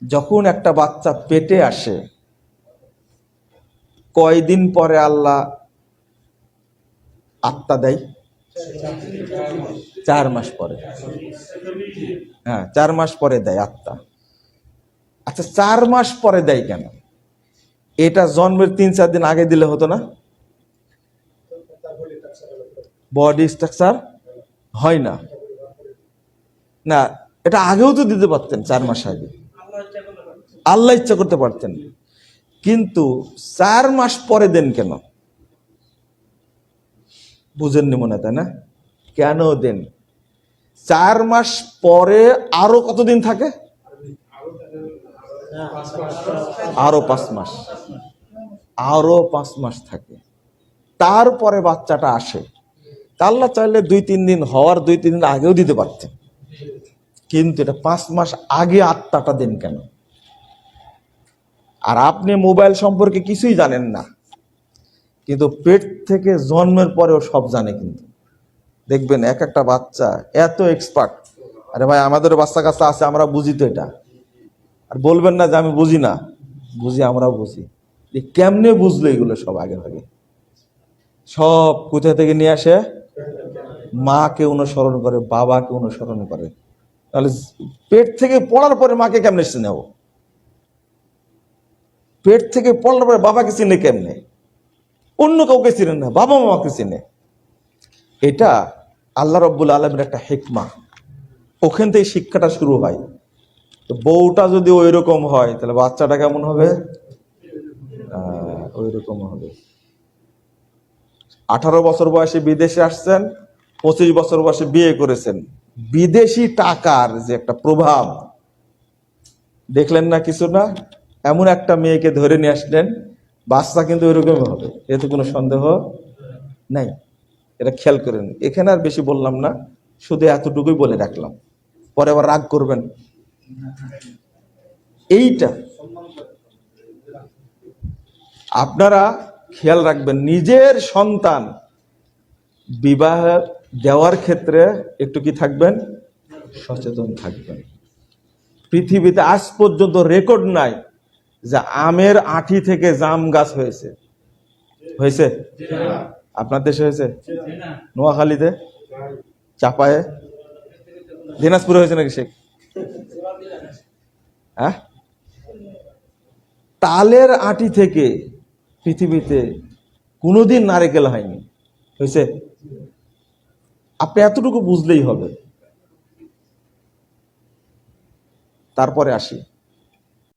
যখন একটা বাচ্চা পেটে আসে কয়দিন পরে আল্লাহ আত্মা দেয়? 4 মাস পরে। হ্যাঁ, 4 মাস পরে দেয় আত্মা। আচ্ছা, 4 মাস পরে দেয় কেন? এটা জন্মের 3-4 দিন আগে দিলে হতো না? বডি স্ট্রাকচার হয় না। না, এটা আগেও তো দিতে পারতেন, 4 মাস আগে আল্লাহ ইচ্ছা করতে পারতেন, কিন্তু 4 মাস পরে দেন কেন? বুঝেননি মনে, তাই না? কেন দেন? 4 মাস পরে আরো কতদিন থাকে? আরো 5 মাস। আরো 5 মাস থাকে, তারপরে বাচ্চাটা আসে। আল্লাহ চাইলে 2-3 দিন হওয়ার 2-3 দিন আগেও দিতে পারতেন, কিন্তু এটা 5 মাস আগে আত্মাটা দেন কেন? আর আপনি মোবাইল সম্পর্কে কিছুই জানেন না, কিন্তু পেট থেকে জন্মের পরেও সব জানে। কিন্তু দেখবেন এক একটা বাচ্চা এত এক্সপার্ট, আরে ভাই আমাদের বাচ্চা কাচ্চা আছে, আমরা বুঝি তো এটা। আর বলবেন না যে আমি বুঝি না, বুঝি, আমরাও বুঝি। কেমনে বুঝলো এগুলো সব? আগে ভাগে সব কোথা থেকে নিয়ে আসে? মাকে অনুসরণ করে, বাবাকে অনুসরণ করে। তাহলে পেট থেকে পড়ার পরে মাকে কেমনে চিনেও? পেট থেকে পড়ার পরে বাবাকে চিনে কেমনে? অন্য কাউকে চিনে না, বাবা মামাকে চিনে। এটা আল্লাহ রাব্বুল আলামিনের একটা হিকমা। ওখান থেকে শিক্ষাটা শুরু হয়। তো বউটা যদি ওই রকম হয়, তাহলে বাচ্চাটা কেমন হবে? ওই রকম হবে। 18 বছর বয়সে বিদেশে আসছেন, 25 বছর বয়সে বিয়ে করেছেন। বিদেশি টাকার যে একটা প্রভাব দেখলেন না? কিছু না, এমন একটা মেয়েকে ধরে নিয়ে আসলেন, বাচ্চা কিন্তু ওইরকমই হবে, এতে কোনো সন্দেহ নাই। এটা খেয়াল করেন। এখানে আর বেশি বললাম না, শুধু এতটুকুই বলে রাখলাম, পরে আবার রাগ করবেন। এইটা আপনারা খেয়াল রাখবেন, নিজের সন্তান বিবাহ দেওয়ার ক্ষেত্রে একটু কি থাকবেন? সচেতন থাকবেন। পৃথিবীতে আজ পর্যন্ত রেকর্ড নাই যে আমের আঁটি থেকে জাম গাছ হয়েছে। হয়েছে? আপনার দেশে হয়েছে? নোয়াখালীতে, চাপায়ে, দিনাজপুরে হয়েছে নাকি? শেখ হ্যাঁ, তালের আঁটি থেকে পৃথিবীতে কোনোদিন নারকেল হয়নি। হয়েছে? আপনি এতটুকু বুঝলেই হবে। তারপরে আসি